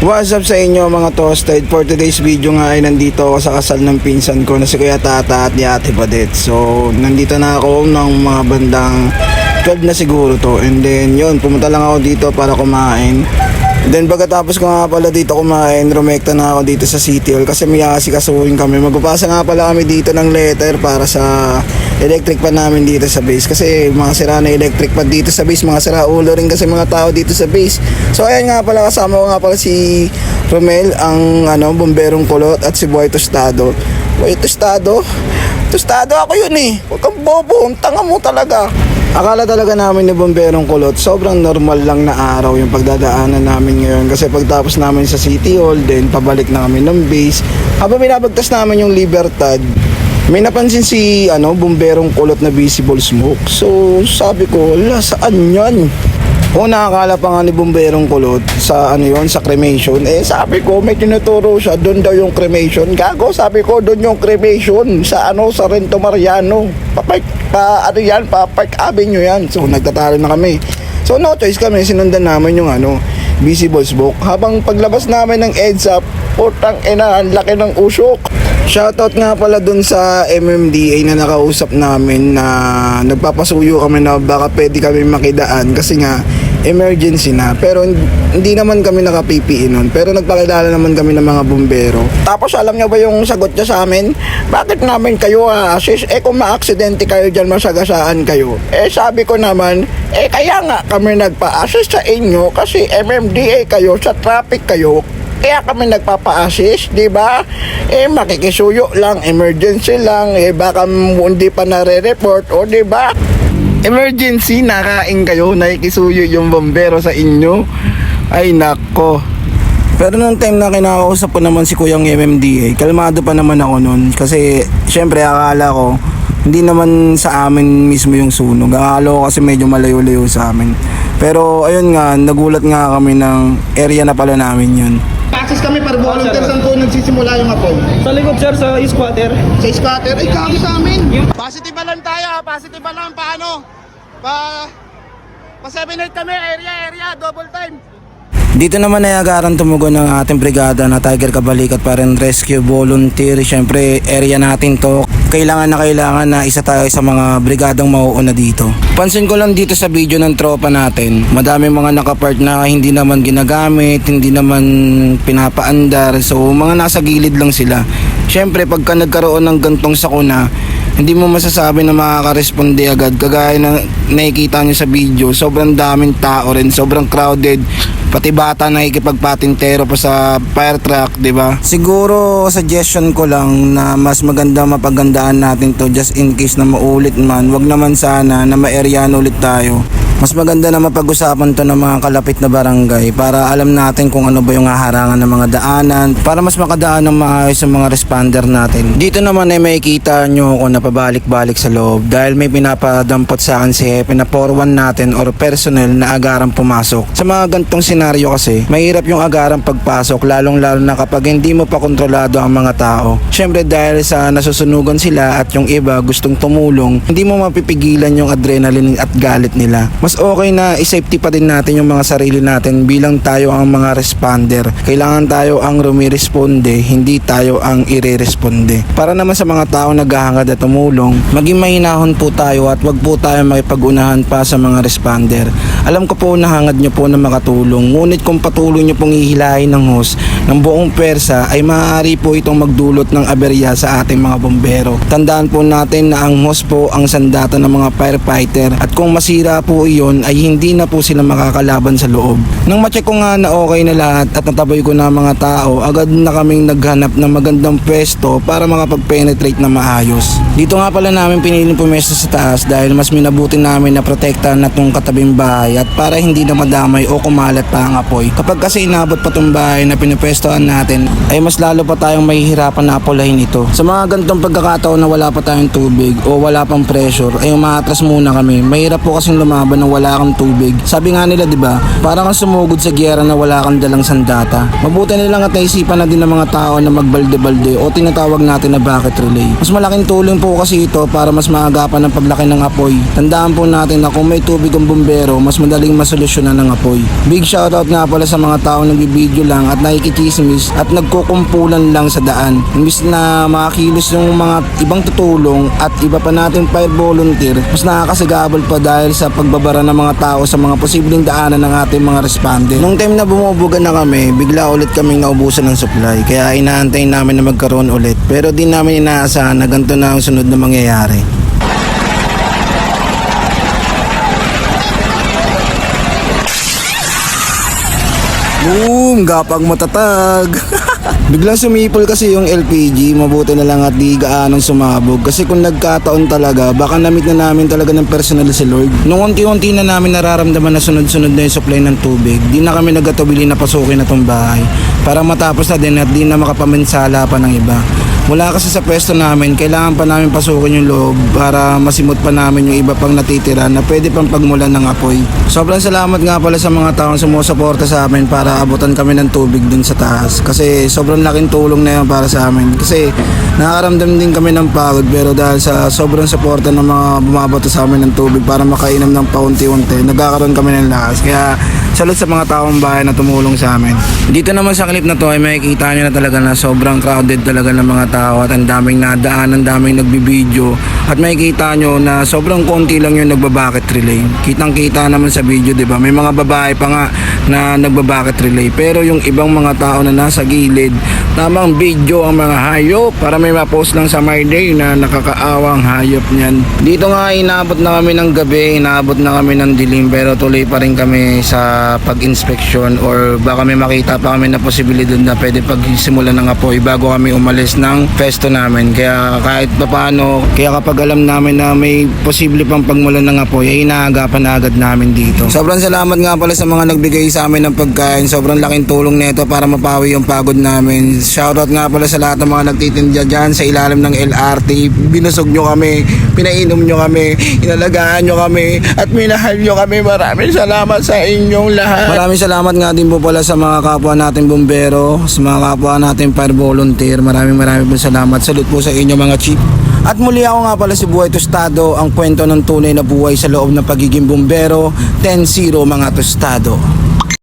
What's up sa inyo mga toasted? For today's video nga ay nandito ako sa kasal ng pinsan ko na si Kuya Tata at ni Ate Badet. So nandito na ako ng mga bandang 12 na siguro to. And then yun, pumunta lang ako dito para kumain. Then pagkatapos ko nga pala dito kumain, rumekta na ako dito sa City Hall kasi may asikasuhin kami. Magpapasa nga pala kami dito ng letter para sa electric pan namin dito sa base. Kasi mga sira na electric pan dito sa base, mga sira ulo rin kasi mga tao dito sa base. So ayan nga pala, kasama ko nga pala si Romel, ang bomberong kulot, at si Boy Tostado. Boy Tostado? Tostado ako yun eh. Huwag kang bobo, ang tanga mo talaga. Akala talaga namin ni Bomberong Kulot, sobrang normal lang na araw yung pagdadaanan namin ngayon. Kasi pagtapos namin sa City Hall, then pabalik na kami ng base. Habang binabagtas namin yung Libertad, may napansin si Bomberong Kulot na visible smoke. So sabi ko, wala, saan yan? Una, akala pa nga ni Bomberong Kulot sa sa cremation. Sabi ko, may tinuturo siya, doon daw yung cremation. Gago, sabi ko, doon yung cremation sa sa Rento Mariano. Park Avenue yan. So nagtatalo na kami. So no choice kami, sinundan namin yung visible smoke. Habang paglabas namin ng EDSA, putang ina, ang laki ng usok. Shoutout nga pala dun sa MMDA na nakausap namin na nagpapasuyo kami na baka pwede kami makidaan kasi nga emergency na, pero hindi naman kami naka-PPE nun, pero nagpakilala naman kami ng mga bumbero. Tapos alam niyo ba yung sagot niya sa amin? Bakit namin kayo assist? Kung ma-aksidente kayo dyan, masagasaan kayo. Sabi ko naman, kaya nga kami nagpa-assist sa inyo kasi MMDA kayo, sa traffic kayo, kaya kami nagpapa-assist, di ba? Makikisuyo lang, emergency lang, baka hindi pa nare-report, o di ba? Emergency, nakain kayo, nakikisuyo yung bombero sa inyo. Ay nako. Pero nung time na kinakausap ko naman si Kuyang MMDA, kalmado pa naman ako nun. Kasi syempre akala ko hindi naman sa amin mismo yung sunog. Akala ko kasi medyo malayo-layo sa amin. Pero ayun nga, nagulat nga kami ng area na pala namin yun. Access kami para volunteer, saan po nagsisimula yung apoy? Sa likod sir, sa squatter. Sa squatter? Ay kami sa amin. Positive lang tayo, positive lang paano? Pa 7-8 kami, area, double time. Dito naman ay agaran tumugon ng ating brigada na Tiger Kabalikat para rin rescue volunteer. Siyempre area natin to, kailangan na isa tayo sa mga brigadang mauuna dito. Pansin ko lang dito sa video ng tropa natin, madami mga nakapart na hindi naman ginagamit, hindi naman pinapaandar, so mga nasa gilid lang sila. Siyempre pagka nagkaroon ng gantong sakuna, hindi mo masasabi na makaka-responde agad. Kagaya na nakikita nyo sa video, sobrang daming tao rin, sobrang crowded, pati bata nakikipagpatintero pa sa fire truck, di ba? Siguro suggestion ko lang na mas maganda mapagandaan natin to just in case na maulit man. Wag naman sana na ma-areaan ulit tayo. Mas maganda na mapag-usapan to ng mga kalapit na barangay para alam natin kung ano ba yung haharangan ng mga daanan para mas makadaan ng maayos sa mga responder natin. Dito naman ay makikita nyo ako na pabalik-balik sa loob dahil may pinapadampot sa akin si Hepe na 4-1 natin or personnel na agarang pumasok. Sa mga gantong senaryo kasi, mahirap yung agarang pagpasok lalong-lalo na kapag hindi mo pa kontrolado ang mga tao. Syempre dahil sa nasusunugan sila at yung iba gustong tumulong, hindi mo mapipigilan yung adrenaline at galit nila. Mas okay na i-safety pa din natin yung mga sarili natin bilang tayo ang mga responder. Kailangan tayo ang rumiresponde, hindi tayo ang ire-responde. Para naman sa mga tao naghahangad at tumulong, maging mahinahon po tayo at wag po tayo makipag-unahan pa sa mga responder. Alam ko po na hangad nyo po na makatulong, ngunit kung patuloy nyo pong ihilahin ng hose ng buong persa ay maaari po itong magdulot ng aberya sa ating mga bombero. Tandaan po natin na ang hose po ang sandata ng mga firefighter at kung masira po iyon ay hindi na po sila makakalaban sa loob. Nang ma-check ko nga na okay na lahat at nataboy ko na mga tao, agad na kaming naghanap ng magandang pwesto para makapag-penetrate na maayos. Dito nga pala namin piniling pumesto sa taas dahil mas minabuti namin na protektahan na itong katabing bahay at para hindi na madamay o kumalat pa ang apoy. Kapag kasi inabot pa itong bahay na pinupwestohan natin ay mas lalo pa tayong mahihirapan na apolahin ito. Sa mga ganitong pagkakataon na wala pa tayong tubig o wala pang pressure ay umaatras muna kami. Mahirap po kasing lumaban na wala kang tubig. Sabi nga nila, di ba, parang kang sumugod sa giyera na wala kang dalang sandata. Mabuti nilang at naisipan na din ng mga tao na magbalde-balde o tinatawag natin na bucket relay. Mas malaking tulong po kasi ito para mas maagapan ang paglaki ng apoy. Tandaan po natin na kung may tubig ang bumbero, mas madaling masolusyonan ng apoy. Big shoutout nga pala sa mga tao nagbibideo lang at nakikichismis at nagkukumpulan lang sa daan. Imbis na makakilos yung mga ibang tutulong at iba pa natin fire volunteer, mas nakakasigabal pa dahil sa pagbabara ng mga tao sa mga posibleng daanan ng ating mga responder. Nung time na bumubuga na kami, bigla ulit kaming naubusan ng supply kaya inaantay namin na magkaroon ulit. Pero di namin inaasahan na ganito na ang sunod na mangyayari. Boom! Gapang matatag! Biglang sumipol kasi yung LPG, mabuti na lang at di gaanong sumabog. Kasi kung nagkataon talaga, baka namit na namin talaga ng personal si Lord. Nung unti-unti na namin nararamdaman na sunod-sunod na yung supply ng tubig, di na kami nagatubili na pasukin na tong bahay. Para matapos na din at di na makapaminsala pa ng iba. Mula kasi sa pwesto namin, kailangan pa namin pasukin yung loob para masimot pa namin yung iba pang natitira na pwede pang pagmulan ng apoy. Sobrang salamat nga pala sa mga taong sumusuporta sa amin para abutan kami ng tubig dun sa taas. Kasi sobrang laking tulong na yun para sa amin. Kasi nakakaramdam din kami ng pagod pero dahil sa sobrang suporta ng mga bumabato sa amin ng tubig para makainom ng paunti-unti, nagkakaroon kami ng lakas. Kaya salud sa mga taong bahay na tumulong sa amin. Dito naman sa clip na to ay makikita nyo na talaga na sobrang crowded talaga ng mga tao at ang daming nadaan, ang daming nagbibideo at makikita nyo na sobrang konti lang yung nagbabucket relay. Kitang kita naman sa video, di ba? May mga babae pa nga na nagbabucket relay pero yung ibang mga tao na nasa gilid, tamang video ang mga hayop para may ma-post lang sa my day na nakakaawang hayop niyan. Dito nga inaabot na kami ng gabi, inaabot na kami ng dilim pero tuloy pa rin kami sa pag-inspeksyon or baka may makita pa kami na posibilidad na pwede pagsimulan ng apoy bago kami umalis ng pesto namin. Kaya kahit paano, kaya kapag alam namin na may posible pang pagmulan ng apoy ay inaagapan agad namin dito. Sobrang salamat nga pala sa mga nagbigay sa amin ng pagkain. Sobrang laking tulong nito para mapawi yung pagod namin. Shoutout nga pala sa lahat ng mga nagtitinda dyan sa ilalim ng LRT. Binusog nyo kami, pinainom nyo kami, inalagaan nyo kami at minahal nyo kami. Maraming salamat sa inyong lahat. Maraming salamat nga din po pala sa mga kapwa natin bumbero, sa mga kapwa natin fire volunteer. Maraming po salamat. Salute po sa inyo mga chief. At muli ako nga pala si Buhay Tostado, ang kwento ng tunay na buhay sa loob ng pagiging bumbero. 10-0 mga tostado.